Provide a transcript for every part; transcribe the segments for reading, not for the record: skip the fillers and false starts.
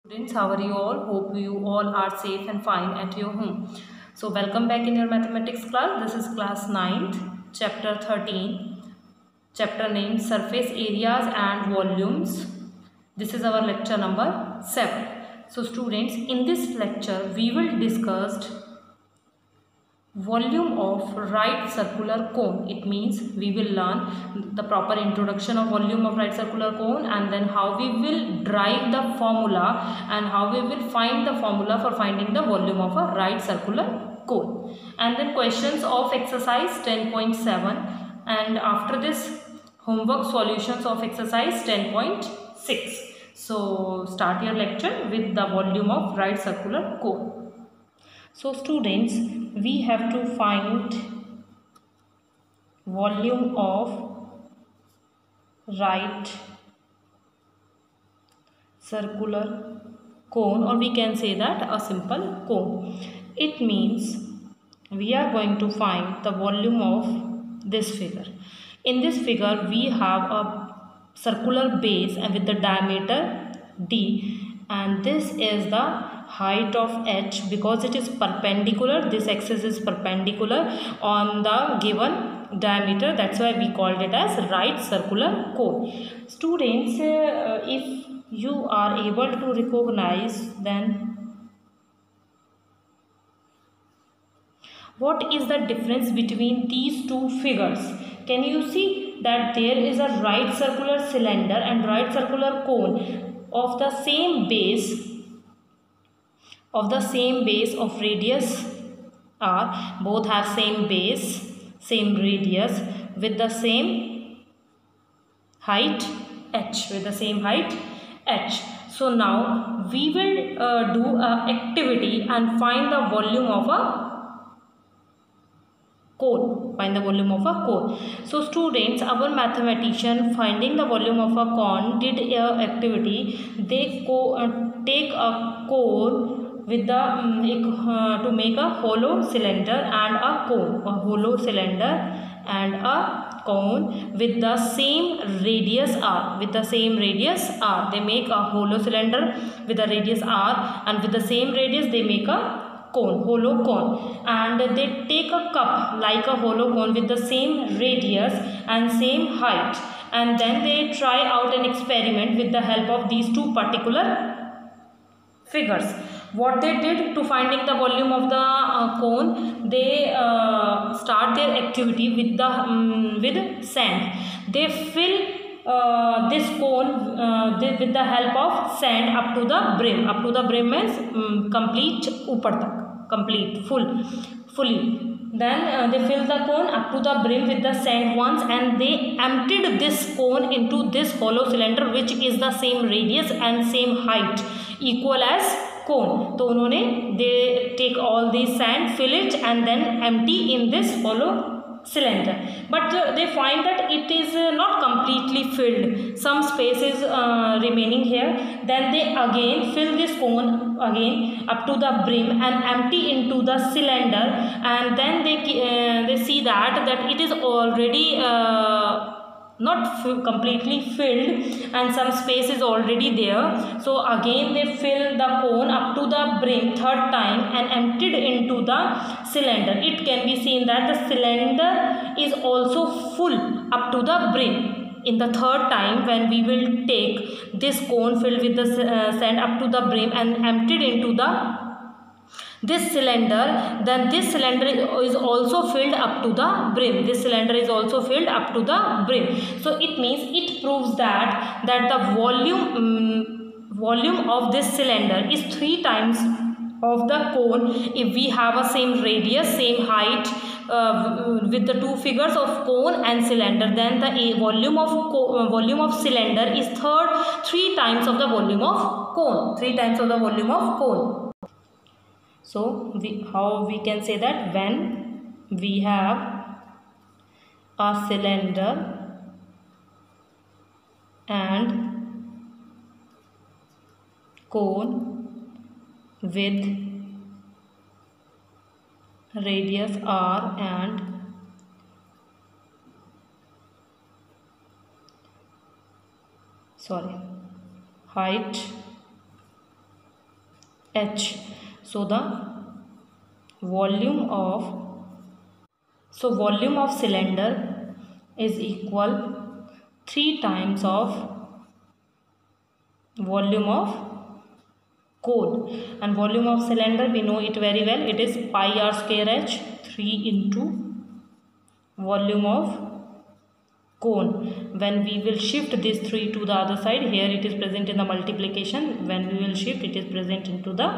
Students, how are you all? Hope you all are safe and fine at your home. So welcome back in your mathematics class. This is class 9th, chapter 13, chapter named Surface Areas and Volumes. This is our lecture number 7. So students, in this lecture we will discuss volume of right circular cone. It means we will learn the proper introduction of volume of right circular cone, and then how we will derive the formula and how we will find the formula for finding the volume of a right circular cone, and then questions of exercise 10.7, and after this homework solutions of exercise 10.6. So start your lecture with the volume of right circular cone. So students, we have to find volume of right circular cone, or we can say that a simple cone. It means we are going to find the volume of this figure. In this figure we have a circular base and with the diameter d, and this is the height of h because it is perpendicular. This axis is perpendicular on the given diameter. That's why we called it as right circular cone. Students, if you are able to recognize, then what is the difference between these two figures? Can you see that there is a right circular cylinder and right circular cone of the same base of radius r. Both have same base, same radius with the same height h, So now we will do a activity and find the volume of a cone. So students, our mathematician finding the volume of a cone did a activity. They take a cone with the to make a hollow cylinder and a cone with the same radius r. They make a hollow cylinder with a radius r, and with the same radius they make a hollow cone, and they take a cup like a hollow cone with the same radius and same height, and then they try out an experiment with the help of these two particular figures. What they did to finding the volume of the cone, they start their activity with the with sand. They fill this cone with the help of sand up to the brim. Up to the brim means complete upar tak, complete fully. Then they fill the cone up to the brim with the sand once, and they emptied this cone into this hollow cylinder which is the same radius and same height equal as cone. तो उन्होंने they take all this sand, fill it and then empty in this hollow cylinder, but they find that it is not completely filled. Some space is remaining here. Then they again fill this cone again up to the brim and empty into the cylinder, and then they see that it is already not completely filled and some space is already there. So again they fill the cone up to the brim third time and emptied into the cylinder. It can be seen that the cylinder is also full up to the brim. In the third time, when we will take this cone filled with the sand up to the brim and emptied into this cylinder, then this cylinder is also filled up to the brim. So it means it proves that the volume of this cylinder is 3 times of the cone if we have a same radius, same height with the two figures of cone and cylinder. Then the volume of cylinder is 3 times of the volume of cone. So how we can say that when we have a cylinder and cone with radius r and height H. So the volume of cylinder is equal 3 times of volume of cone, and volume of cylinder we know it very well, it is pi r square h, 3 into volume of cone. When we will shift this 3 to the other side, here it is present in the multiplication, when we will shift it is present into the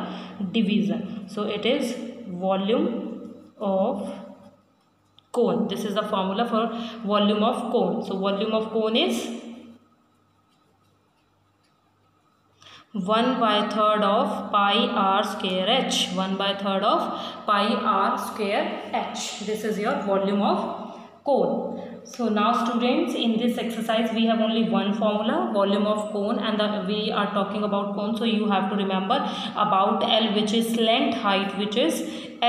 division. So it is volume of cone. This is the formula for volume of cone. So volume of cone is 1/3 of pi r square h. 1/3 of pi r square h. This is your volume of cone. So now students, in this exercise we have only one formula, volume of cone, and we are talking about cone. So you have to remember about L, which is length, height, which is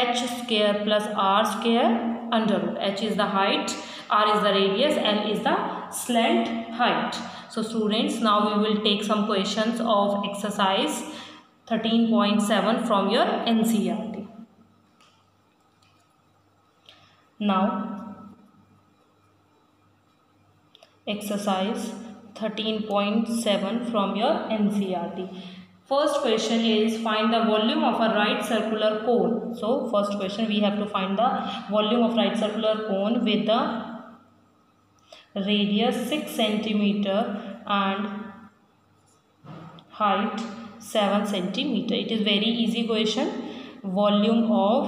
h square plus r square under root. H is the height, r is the radius, L is the slant height. So students, now we will take some questions of exercise 13.7 from your NCERT. Now exercise 13.7 from your NCERT. First question is find the volume of a right circular cone. So first question, we have to find the volume of right circular cone with the radius 6 centimeter and height 7 centimeter. It is very easy question. Volume of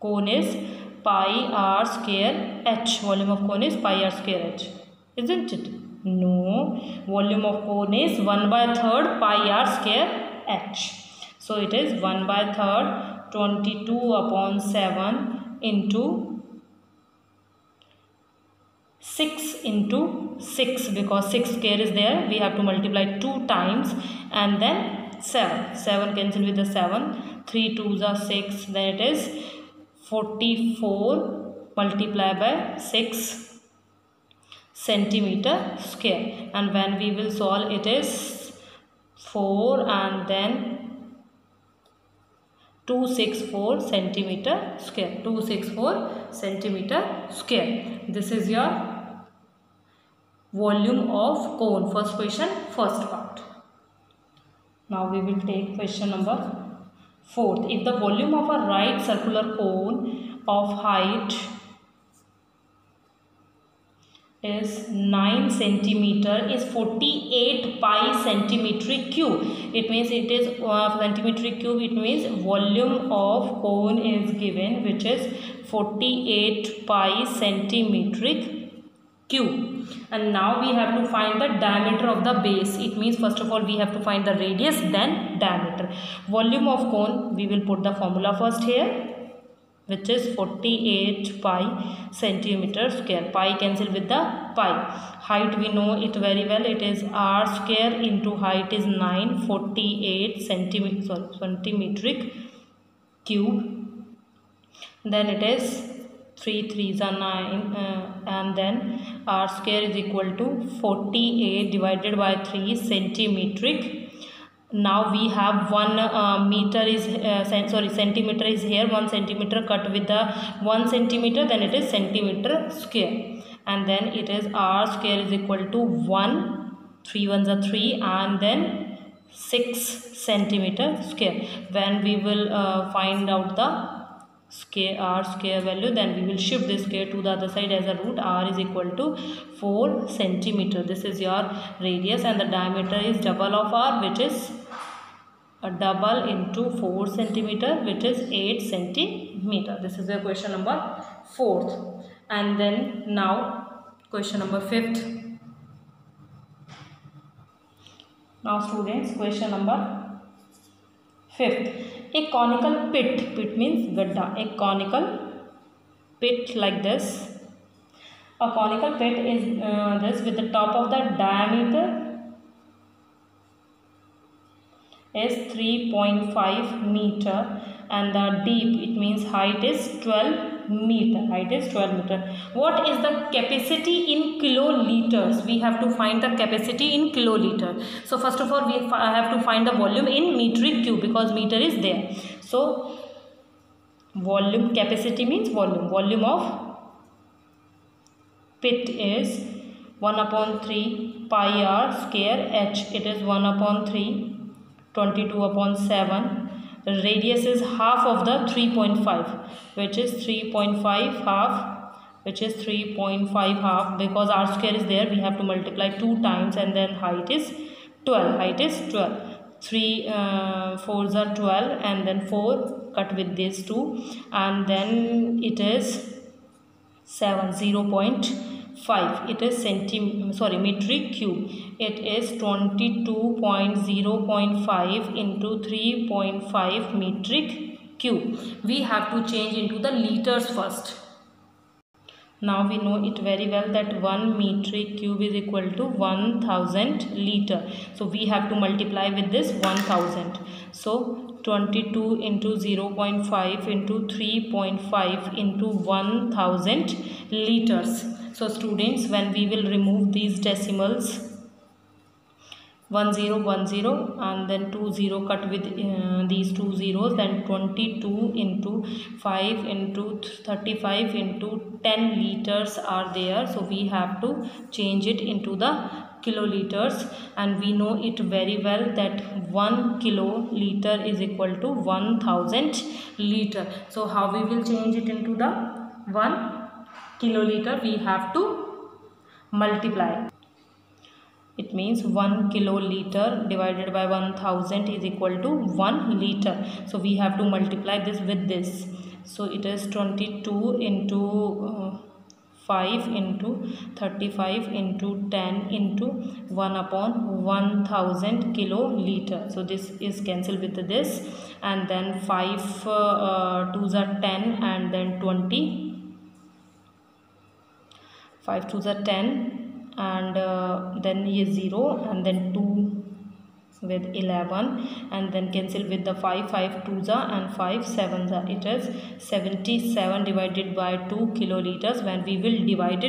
cone is pi r square h. Volume of cone is pi r square h, isn't it? No, volume of cone is 1/3 pi r square h. So it is 1/3 22/7 into 6 into 6, because 6 square is there, we have to multiply 2 times, and then 7 cancel with the 7, 3 2s are 6, then it is 44 multiplied by 6 centimeter square, and when we will solve it is 4 and then 264 centimeter square. 264 centimeter square. This is your volume of cone. First question, first part. Now we will take question number 4. If the volume of a right circular cone of height is 9 centimeter is 48 pi centimeter cube. It means it is centimeter cube. It means volume of cone is given, which is 48 pi centimeter cube. And now we have to find the diameter of the base. It means first of all we have to find the radius, then diameter. Volume of cone, we will put the formula first here, which is 48 pi centimeter square. Pi cancel with the pi. Height we know it very well, it is r square into height is 9, 48 centimeter cube. Then it is 3 3s are 9, and then r square is equal to 48 divided by 3 centimeter. Now we have 1 meter is centimeter is here, 1 centimeter cut with the 1 centimeter, then it is centimeter square, and then it is r square is equal to 1, 3 1s are 3, and then 6 centimeter square. When we will find out the r square value, then we will shift this square to the other side as a root. R is equal to 4 centimeter. This is your radius, and the diameter is double of r, which is a double into 4 centimeter, which is 8 centimeter. This is the question number 4th. And then now question number 5th. Now students, question number 5th. A conical pit, pit means gadda, a conical pit like this. A conical pit is this, with the top of the diameter is 3.5 meter, and the deep, it means height is 12 meter. Height is 12 meter. What is the capacity in kiloliters? We have to find the capacity in kiloliter. So first of all we have to find the volume in metric cube, because meter is there. So volume, capacity means volume. Volume of pit is 1/3 pi r square h. It is 1/3, 22/7. Radius is half of the 3.5, which is 3.5 half, which is 3.5 half, because r square is there, we have to multiply 2 times, and then height is 12. Height is 12. 3 4s are 12, and then 4 cut with these 2, and then it is 7, 0.5. It is metric cube. It is 22.0.5 into 3.5 metric cube. We have to change into the liters first. Now we know it very well that 1 metric cube is equal to 1000 liter. So we have to multiply with this 1000. So 22 into 0.5 into 3.5 into 1000 liters. So students, when we will remove these decimals, 10 10 and then 20 cut with these 2 zeros, then 22 into 5 into 35 into 10 liters are there. So we have to change it into the kiloliters, and we know it very well that 1 kiloliter is equal to 1000 liter. So how we will change it into the 1 kiloliter? We have to multiply. It means 1 kiloliter divided by 1000 is equal to 1 liter. So we have to multiply this with this. So it is 22 into 5 into 35 into 10 into 1/1000 kiloliter. So this is cancelled with this, and then 5 2s are 10, and then 20. 5 2s are 10, and then is 0, and then 2 with 11, and then cancel with the 5 5 2s are, and 5 7s are. It is 77 divided by 2 kiloliters. When we will divide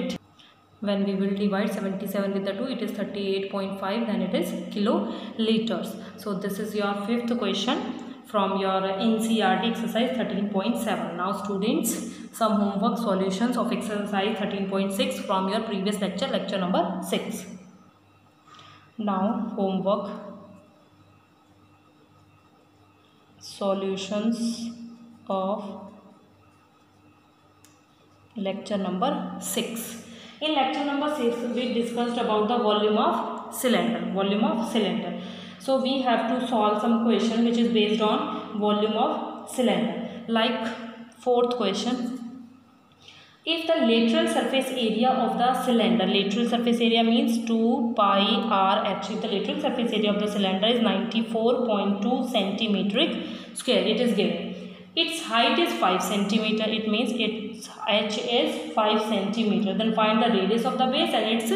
77 with the 2, it is 38.5, then it is kiloliters. So this is your 5th question from your NCERT exercise 13.7. Now students, some homework solutions of exercise 13.6 from your previous lecture, lecture number 6. Now homework solutions of lecture number 6. In lecture number 6 we discussed about the volume of cylinder. So we have to solve some question which is based on volume of cylinder. Like 4th question, if the lateral surface area of the cylinder, lateral surface area means 2 pi r h, if the lateral surface area of the cylinder is 94.2 centimeter square, it is given. Its height is 5 centimeter, it means its h is 5 centimeter. Then find the radius of the base and its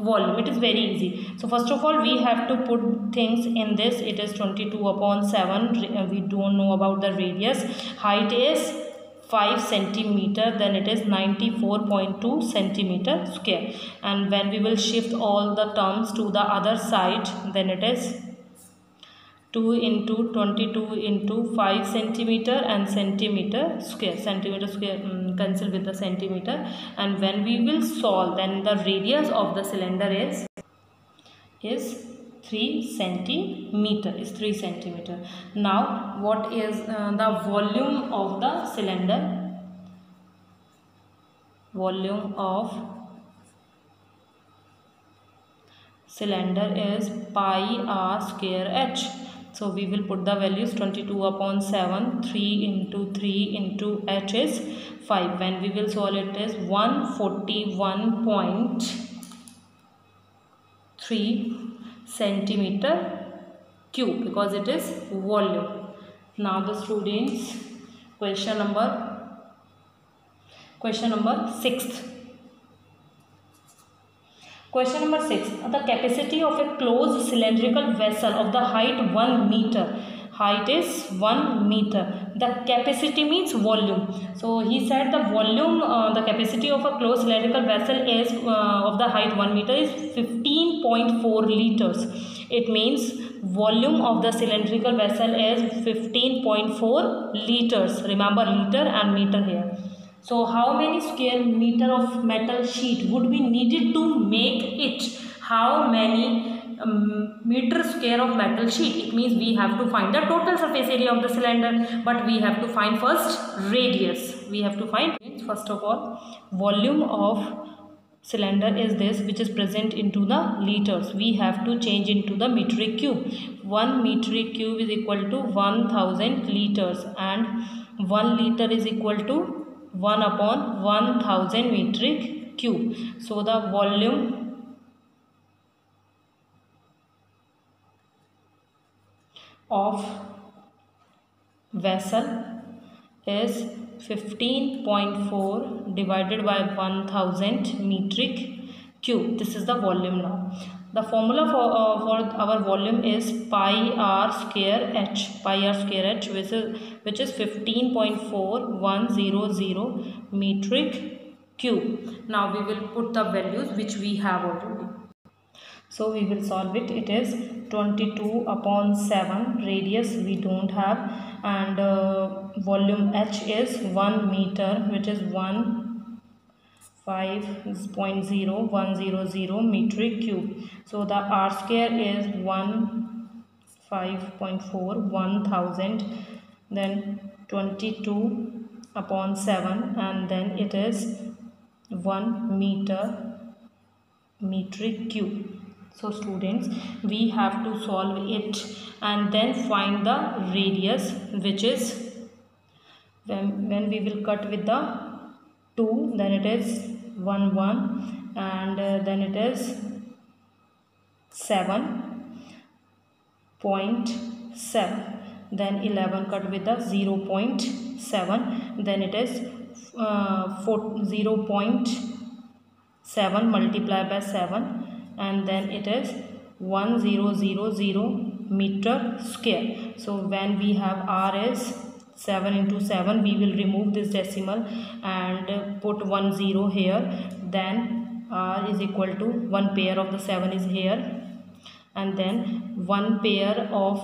volume. It is very easy. So first of all we have to put things in this. It is 22/7. We don't know about the radius. Height is 5 centimeter, then it is 94.2 centimeter square. And when we will shift all the terms to the other side, then it is 2 into 22 into 5 centimeter and centimeter square. Centimeter square cancel with the centimeter. And when we will solve, then the radius of the cylinder is 3 centimeter. Is 3 centimeter. Now what is the volume of the cylinder? Volume of cylinder is pi r square h. So we will put the values 22/7, 3 into 3 into h is 5. When we will solve it is 141.3 centimeter cube, because it is volume. Now the students, question number 6th. Question number 6. The capacity of a closed cylindrical vessel of the height 1 meter. height is 1 meter. The capacity means volume. So he said the volume, the capacity of a closed cylindrical vessel is of the height 1 meter is 15.4 liters. It means volume of the cylindrical vessel is 15.4 liters. Remember liter and meter here. So how many square meter of metal sheet would be needed to make it? How many meter square of metal sheet? It means we have to find the total surface area of the cylinder, but we have to find first radius. We have to find, first of all, volume of cylinder is this, which is present into the liters. We have to change into the metric cube. 1 metric cube is equal to 1000 liters, and 1 liter is equal to 1 upon 1000 metric cube. So the volume of vessel is 15.4 divided by 1000 metric cube. This is the volume now. The formula for our volume is pi r square h, which is 15.4100 metric cube. Now we will put the values which we have already. So we will solve it. It is 22 upon 7. Radius we don't have, and volume h is 1 meter, which is 15.0100 metric cube. So the r square is 15.4 1000, then 22 upon 7, and then it is 1 metric cube. So students, we have to solve it and then find the radius, which is when we will cut with the 2, then it is 1 1, and then it is 7.7, then 11 cut with the 0.7, then it is 0.7 multiplied by 7, and then it is 1000 meter square. So when we have r is 7 into 7, we will remove this decimal and put 1 0 here. Then r is equal to 1 pair of the 7 is here, and then 1 pair of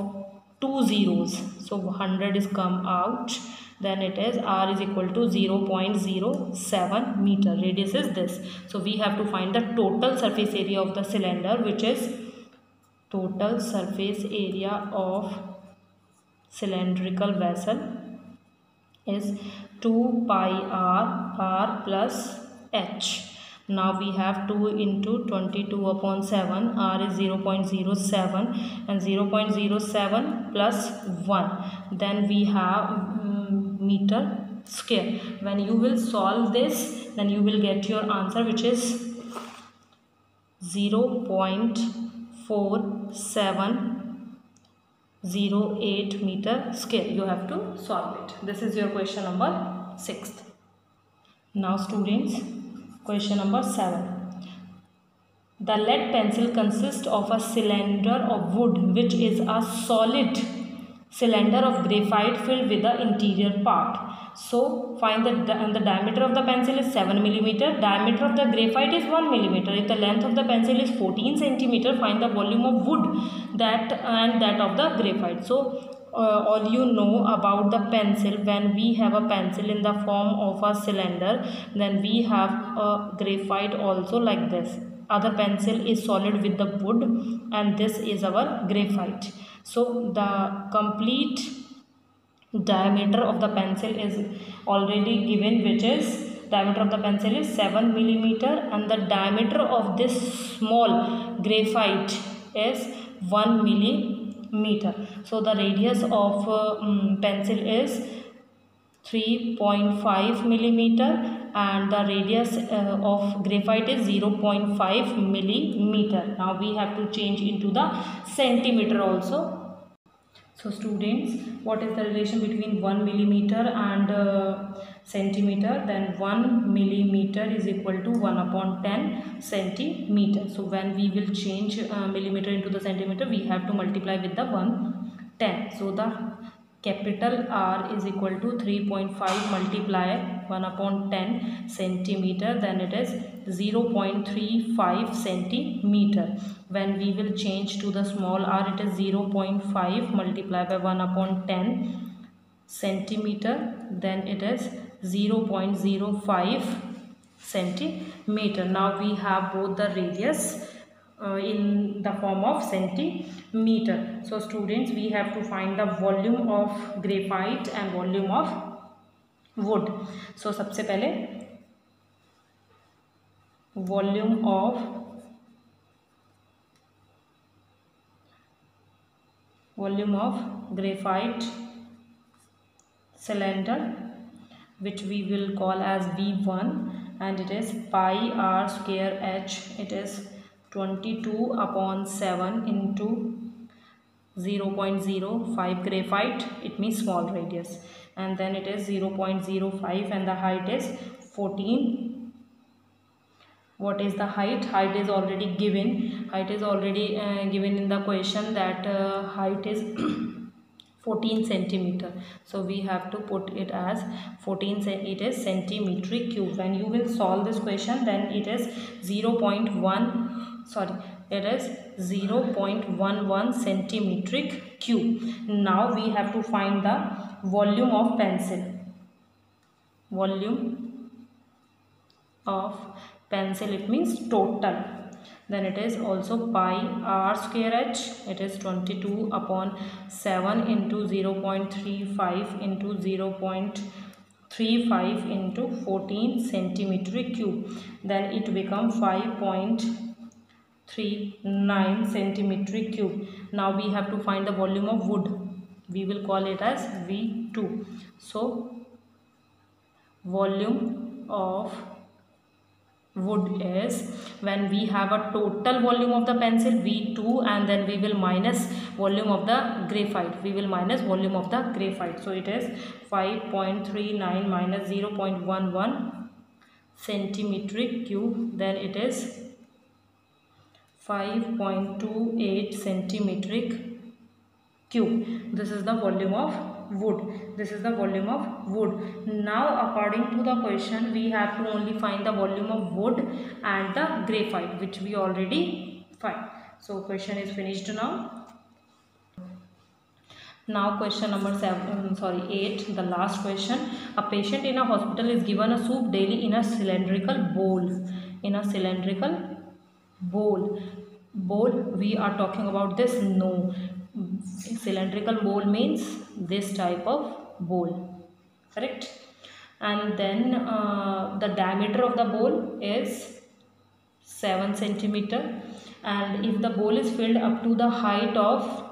2 zeros. So 100 is come out. Then it is r is equal to 0.07 meter. Radius is this. So we have to find the total surface area of the cylinder, which is total surface area of cylindrical vessel is 2 pi r plus h. Now we have 2 into 22 upon 7. R is 0.07 and 0.07 plus 1. Then we have meter square. When you will solve this, then you will get your answer, which is 0.4708 meter square. You have to solve it. This is your question number 6. Now students, question number 7. The lead pencil consists of a cylinder of wood, which is a solid cylinder of graphite filled with the interior part. So find the diameter of the pencil is 7 mm. Diameter of the graphite is 1 mm. If the length of the pencil is 14 cm, find the volume of wood that of the graphite. So all you know about the pencil, when we have a pencil in the form of a cylinder, then we have a graphite also like this. Other pencil is solid with the wood, and this is our graphite. So the complete diameter of the pencil is already given, which is diameter of the pencil is 7 mm, and the diameter of this small graphite is 1 millimeter. So the radius of pencil is 3.5 millimeter, and the radius of graphite is 0.5 millimeter. Now we have to change into the centimeter also. So students, what is the relation between 1 millimeter and centimeter? Then 1 millimeter is equal to 1 upon 10 centimeter. So when we will change millimeter into the centimeter, we have to multiply with the 1 10. So the capital R is equal to 3.5 multiply 1 upon 10 centimeter, then it is 0.35 centimeter. When we will change to the small r, it is 0.5 multiplied by 1 upon 10 centimeter, then it is 0.05 centimeter. Now we have both the radius in the form of centimeter. So students, we have to find the volume of graphite and volume of wood. So सबसे पहले volume of graphite cylinder, which we will call as V1, and it is pi r square h. It is 22 upon 7 into 0.05 graphite, it means small radius, and then it is 0.05 and the height is 14. What is the height? Height is already given. Height is already given in the question, that height is 14 centimeter. So we have to put it as 14. It is centimeter cube. When you will solve this question, then it is 0.11 centimeter cube. Now we have to find the volume of pencil. Volume of pencil, it means total. Then it is also pi r square h. It is 22 upon 7 into 0.35 into 0.35 into 14 centimeter cube. Then it becomes 5.39 centimeter cube. Now we have to find the volume of wood. We will call it as V2. So volume of wood is, when we have a total volume of the pencil V2, and then we will minus volume of the graphite. We will minus volume of the graphite. So it is 5.39 minus 0.11 centimeter cube. Then it is 5.28 centimeter cube. This is the volume of wood. This is the volume of wood. Now according to the question, we have to only find the volume of wood and the graphite, which we already find. So question is finished now. Now question number 8, the last question. A patient in a hospital is given a soup daily in a cylindrical bowl. In a cylindrical bowl. We are talking about this? No. Cylindrical bowl means this type of bowl, correct? And then the diameter of the bowl is 7 centimeter, and if the bowl is filled up to the height of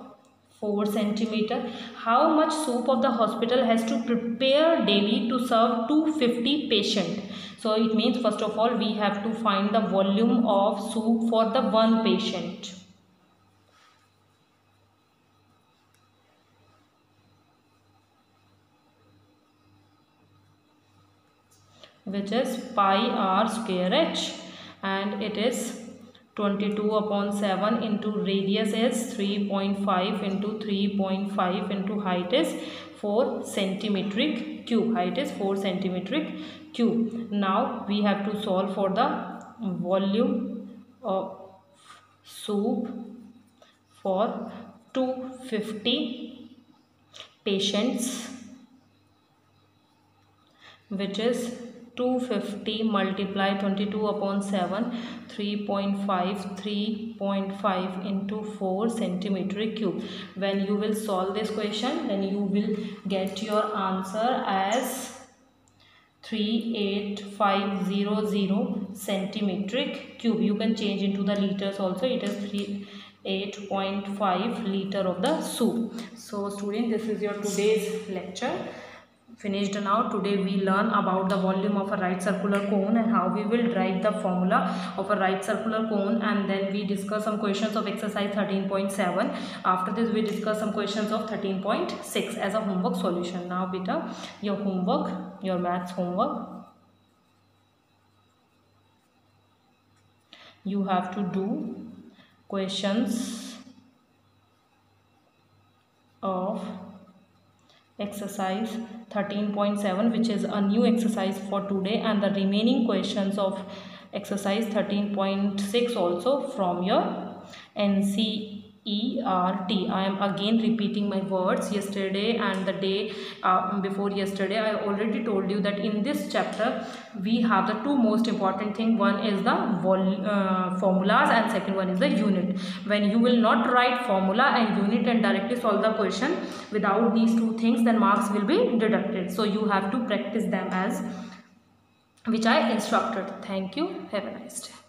4 centimeter, how much soup of the hospital has to prepare daily to serve 250 patients? So it means, first of all, we have to find the volume of soup for the one patient. Which is pi r square h, and it is 22 upon 7 into radius is 3.5 into 3.5 into height is 4 centimeter cube. Height is 4 centimeter cube. Now we have to solve for the volume of soup for 250 patients, which is 250 multiply 22 upon 7, 3.5 into 4 centimeter cube. When you will solve this question, then you will get your answer as 38500 centimeter cube. You can change into the liters also. It is 8.5 liter of the soup. So student, this is your today's lecture. Finished now. Today we learn about the volume of a right circular cone and how we will derive the formula of a right circular cone, and then we discuss some questions of exercise 13.7. After this we discuss some questions of 13.6 as a homework solution. Now beta, your homework, your maths homework, you have to do questions of exercise 13.7, which is a new exercise for today, and the remaining questions of exercise 13.6 also from your NCERT. I am again repeating my words. Yesterday and the day before yesterday, I already told you that in this chapter we have the two most important thing. One is the formulas and second one is the unit. When you will not write formula and unit and directly solve the question without these two things, then marks will be deducted. So you have to practice them as which I instructed. Thank you. Have a nice day.